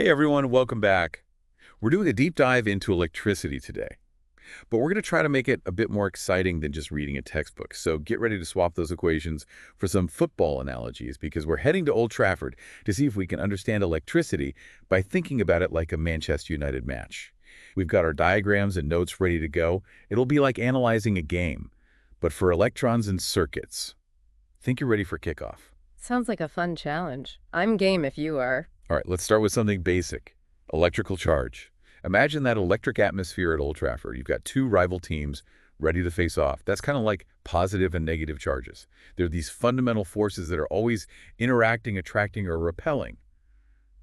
Hey everyone, welcome back. We're doing a deep dive into electricity today, but we're going to try to make it a bit more exciting than just reading a textbook. So get ready to swap those equations for some football analogies because we're heading to Old Trafford to see if we can understand electricity by thinking about it like a Manchester United match. We've got our diagrams and notes ready to go. It'll be like analyzing a game, but for electrons and circuits. Think you're ready for kickoff. Sounds like a fun challenge. I'm game if you are. All right, let's start with something basic. Electrical charge. Imagine that electric atmosphere at Old Trafford. You've got two rival teams ready to face off. That's kind of like positive and negative charges. They're these fundamental forces that are always interacting, attracting, or repelling.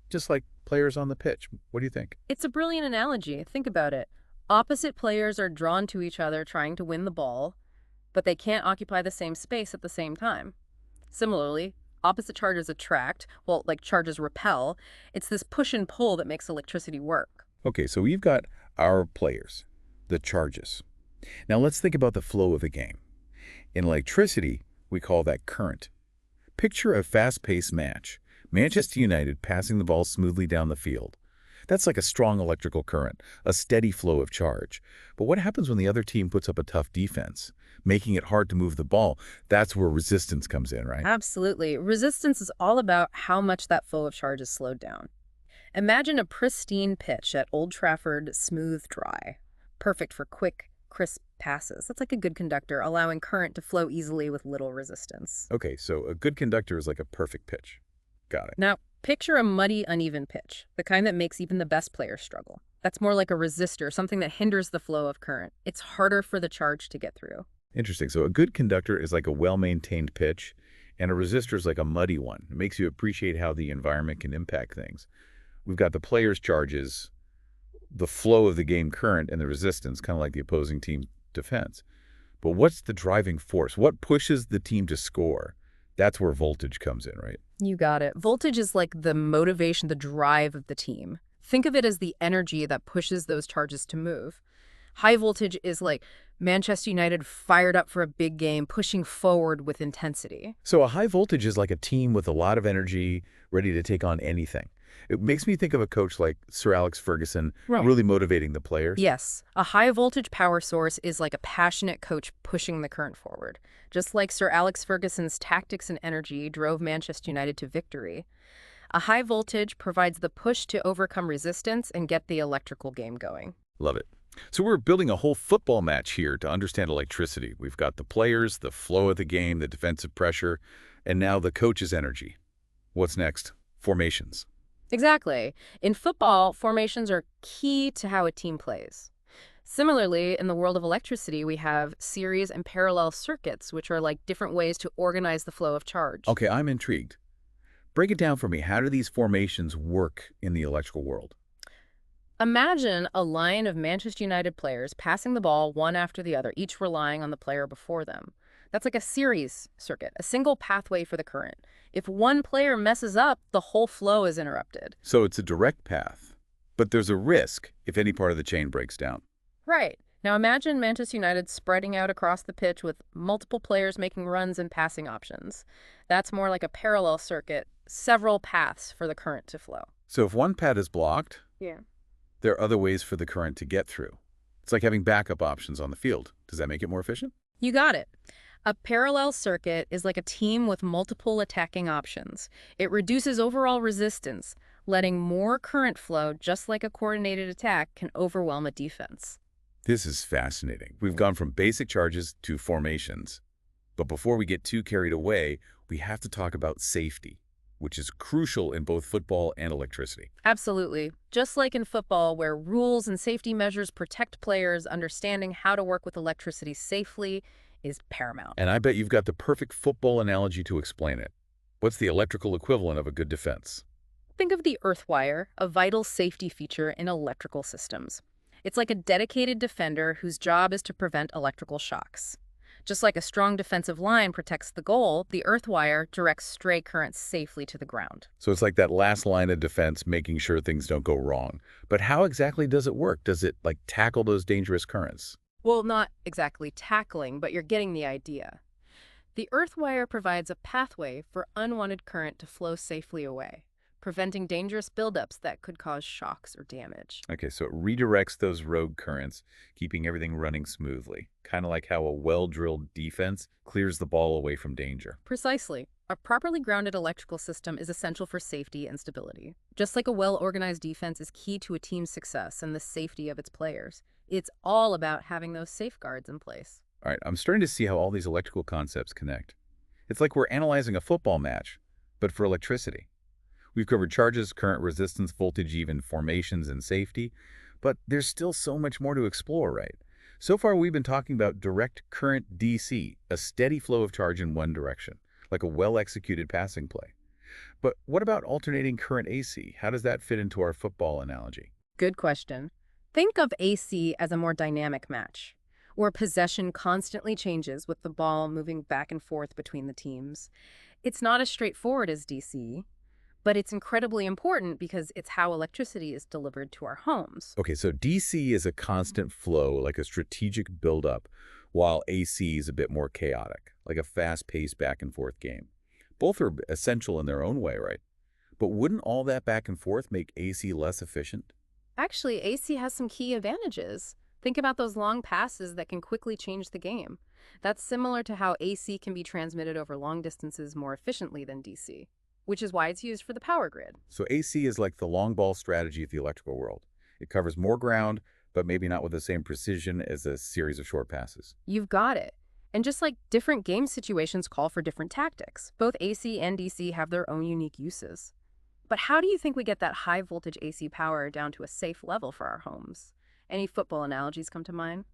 Just like players on the pitch. What do you think? It's a brilliant analogy. Think about it. Opposite players are drawn to each other trying to win the ball, but they can't occupy the same space at the same time. Similarly, opposite charges attract, well, like charges repel. It's this push and pull that makes electricity work. Okay, so we've got our players, the charges. Now let's think about the flow of a game. In electricity, we call that current. Picture a fast-paced match. Manchester United passing the ball smoothly down the field. That's like a strong electrical current, a steady flow of charge. But what happens when the other team puts up a tough defense, making it hard to move the ball? That's where resistance comes in, right? Absolutely. Resistance is all about how much that flow of charge is slowed down. Imagine a pristine pitch at Old Trafford, smooth, dry. Perfect for quick, crisp passes. That's like a good conductor, allowing current to flow easily with little resistance. Okay, so a good conductor is like a perfect pitch. Got it. Now, picture a muddy, uneven pitch, the kind that makes even the best players struggle. That's more like a resistor, something that hinders the flow of current. It's harder for the charge to get through. Interesting. So a good conductor is like a well-maintained pitch, and a resistor is like a muddy one. It makes you appreciate how the environment can impact things. We've got the players' charges, the flow of the game current, and the resistance, kind of like the opposing team defense. But what's the driving force? What pushes the team to score? That's where voltage comes in, right? You got it. Voltage is like the motivation, the drive of the team. Think of it as the energy that pushes those charges to move. High voltage is like Manchester United fired up for a big game, pushing forward with intensity. So a high voltage is like a team with a lot of energy, ready to take on anything. It makes me think of a coach like Sir Alex Ferguson, Right. really motivating the players. Yes, a high voltage power source is like a passionate coach pushing the current forward. Just like Sir Alex Ferguson's tactics and energy drove Manchester United to victory. A high voltage provides the push to overcome resistance and get the electrical game going. Love it. So we're building a whole football match here to understand electricity. We've got the players, the flow of the game, the defensive pressure, and now the coach's energy. What's next? Formations. Exactly. In football, formations are key to how a team plays. Similarly, in the world of electricity, we have series and parallel circuits, which are like different ways to organize the flow of charge. Okay, I'm intrigued. Break it down for me. How do these formations work in the electrical world? Imagine a line of Manchester United players passing the ball one after the other, each relying on the player before them. That's like a series circuit, a single pathway for the current. If one player messes up, the whole flow is interrupted. So it's a direct path, but there's a risk if any part of the chain breaks down. Right. Now imagine Manchester United spreading out across the pitch with multiple players making runs and passing options. That's more like a parallel circuit, several paths for the current to flow. So if one path is blocked, Yeah. there are other ways for the current to get through. It's like having backup options on the field. Does that make it more efficient? You got it. A parallel circuit is like a team with multiple attacking options. It reduces overall resistance, letting more current flow, just like a coordinated attack, can overwhelm a defense. This is fascinating. We've gone from basic charges to formations. But before we get too carried away, we have to talk about safety, which is crucial in both football and electricity. Absolutely. Just like in football, where rules and safety measures protect players, understanding how to work with electricity safely is paramount. And I bet you've got the perfect football analogy to explain it. What's the electrical equivalent of a good defense? Think of the earth wire, a vital safety feature in electrical systems. It's like a dedicated defender whose job is to prevent electrical shocks. Just like a strong defensive line protects the goal, the earth wire directs stray currents safely to the ground. So it's like that last line of defense, making sure things don't go wrong. But how exactly does it work? Does it like tackle those dangerous currents? Well, not exactly tackling, but you're getting the idea. The earth wire provides a pathway for unwanted current to flow safely away. preventing dangerous buildups that could cause shocks or damage. Okay, so it redirects those rogue currents, keeping everything running smoothly. Kind of like how a well-drilled defense clears the ball away from danger. Precisely. A properly grounded electrical system is essential for safety and stability. Just like a well-organized defense is key to a team's success and the safety of its players, it's all about having those safeguards in place. All right, I'm starting to see how all these electrical concepts connect. It's like we're analyzing a football match, but for electricity. We've covered charges, current resistance, voltage, even formations and safety, but there's still so much more to explore, right? So far, we've been talking about direct current DC, a steady flow of charge in one direction, like a well-executed passing play. But what about alternating current AC? How does that fit into our football analogy? Good question. Think of AC as a more dynamic match, where possession constantly changes with the ball moving back and forth between the teams. It's not as straightforward as DC, but it's incredibly important because it's how electricity is delivered to our homes. Okay, so DC is a constant flow, like a strategic buildup, while AC is a bit more chaotic, like a fast-paced back-and-forth game. Both are essential in their own way, right? But wouldn't all that back and forth make AC less efficient? Actually, AC has some key advantages. Think about those long passes that can quickly change the game. That's similar to how AC can be transmitted over long distances more efficiently than DC, which is why it's used for the power grid. So AC is like the long ball strategy of the electrical world. It covers more ground, but maybe not with the same precision as a series of short passes. You've got it. And just like different game situations call for different tactics, both AC and DC have their own unique uses. But how do you think we get that high voltage AC power down to a safe level for our homes? Any football analogies come to mind?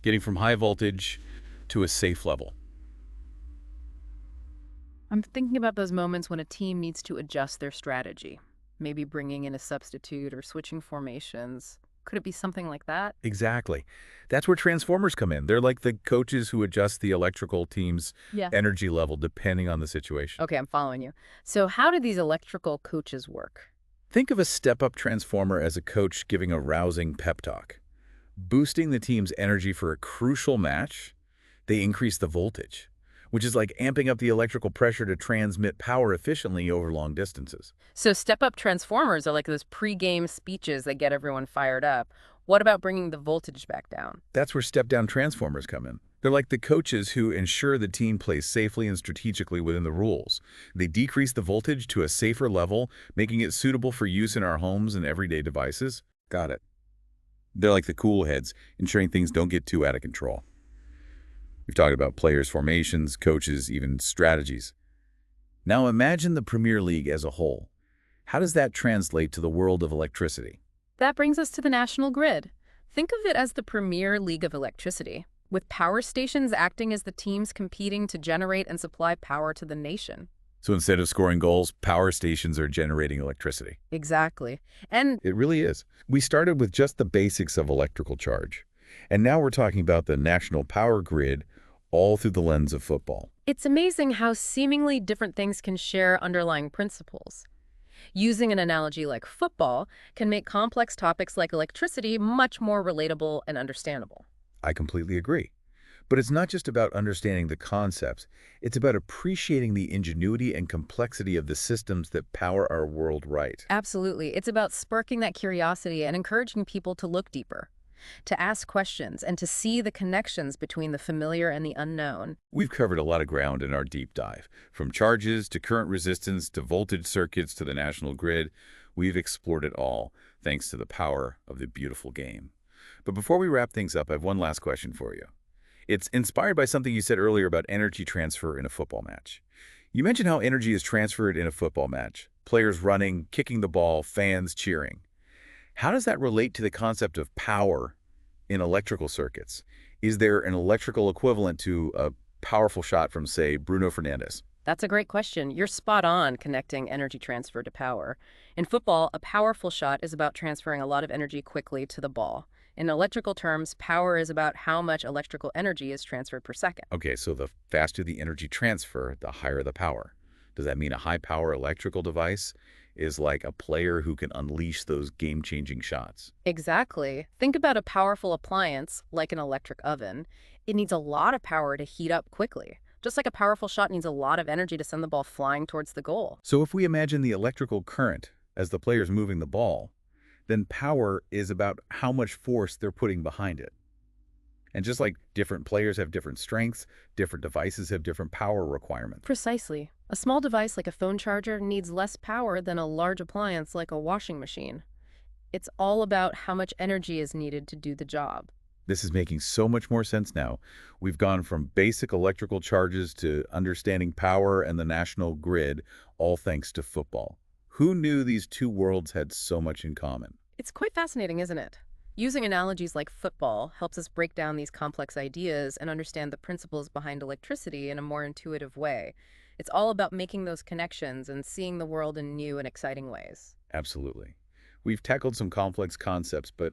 Getting from high voltage to a safe level. I'm thinking about those moments when a team needs to adjust their strategy, maybe bringing in a substitute or switching formations. Could it be something like that? Exactly. That's where transformers come in. They're like the coaches who adjust the electrical team's Yeah. energy level depending on the situation. Okay, I'm following you. So how do these electrical coaches work? Think of a step-up transformer as a coach giving a rousing pep talk. Boosting the team's energy for a crucial match, they increase the voltage, which is like amping up the electrical pressure to transmit power efficiently over long distances. So step-up transformers are like those pre-game speeches that get everyone fired up. What about bringing the voltage back down? That's where step-down transformers come in. They're like the coaches who ensure the team plays safely and strategically within the rules. They decrease the voltage to a safer level, making it suitable for use in our homes and everyday devices. Got it. They're like the cool heads, ensuring things don't get too out of control. We've talked about players' formations, coaches, even strategies. Now imagine the Premier League as a whole. How does that translate to the world of electricity? That brings us to the national grid. Think of it as the premier league of electricity, with power stations acting as the teams competing to generate and supply power to the nation. So instead of scoring goals, power stations are generating electricity. Exactly. And It really is. We started with just the basics of electrical charge. And now we're talking about the national power grid all through the lens of football. it's amazing how seemingly different things can share underlying principles. Using an analogy like football can make complex topics like electricity much more relatable and understandable. I completely agree. But it's not just about understanding the concepts. It's about appreciating the ingenuity and complexity of the systems that power our world right. Absolutely. It's about sparking that curiosity and encouraging people to look deeper, to ask questions, and to see the connections between the familiar and the unknown. We've covered a lot of ground in our deep dive. From charges to current resistance to voltage circuits to the national grid, we've explored it all, thanks to the power of the beautiful game. But before we wrap things up, I have one last question for you. It's inspired by something you said earlier about energy transfer in a football match. You mentioned how energy is transferred in a football match. Players running, kicking the ball, fans cheering. How does that relate to the concept of power in electrical circuits? Is there an electrical equivalent to a powerful shot from, say, Bruno Fernandes? That's a great question. You're spot on connecting energy transfer to power. In football, a powerful shot is about transferring a lot of energy quickly to the ball. In electrical terms, power is about how much electrical energy is transferred per second. Okay, so the faster the energy transfer, the higher the power. Does that mean a high-power electrical device is like a player who can unleash those game-changing shots? Exactly. Think about a powerful appliance like an electric oven. It needs a lot of power to heat up quickly, Just like a powerful shot needs a lot of energy to send the ball flying towards the goal. So if we imagine the electrical current as the players moving the ball, then power is about how much force they're putting behind it. And just like different players have different strengths, different devices have different power requirements. Precisely. A small device like a phone charger needs less power than a large appliance like a washing machine. It's all about how much energy is needed to do the job. This is making so much more sense now. We've gone from basic electrical charges to understanding power and the national grid, all thanks to football. Who knew these two worlds had so much in common? It's quite fascinating, isn't it? Using analogies like football helps us break down these complex ideas and understand the principles behind electricity in a more intuitive way. It's all about making those connections and seeing the world in new and exciting ways. Absolutely. We've tackled some complex concepts, but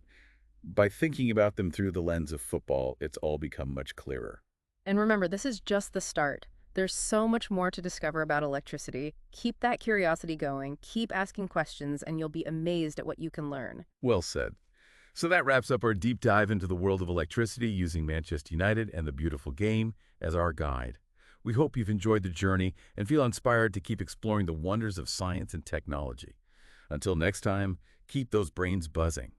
by thinking about them through the lens of football, it's all become much clearer. And remember, this is just the start. There's so much more to discover about electricity. Keep that curiosity going, keep asking questions, and you'll be amazed at what you can learn. Well said. So that wraps up our deep dive into the world of electricity using Manchester United and the beautiful game as our guide. We hope you've enjoyed the journey and feel inspired to keep exploring the wonders of science and technology. Until next time, keep those brains buzzing.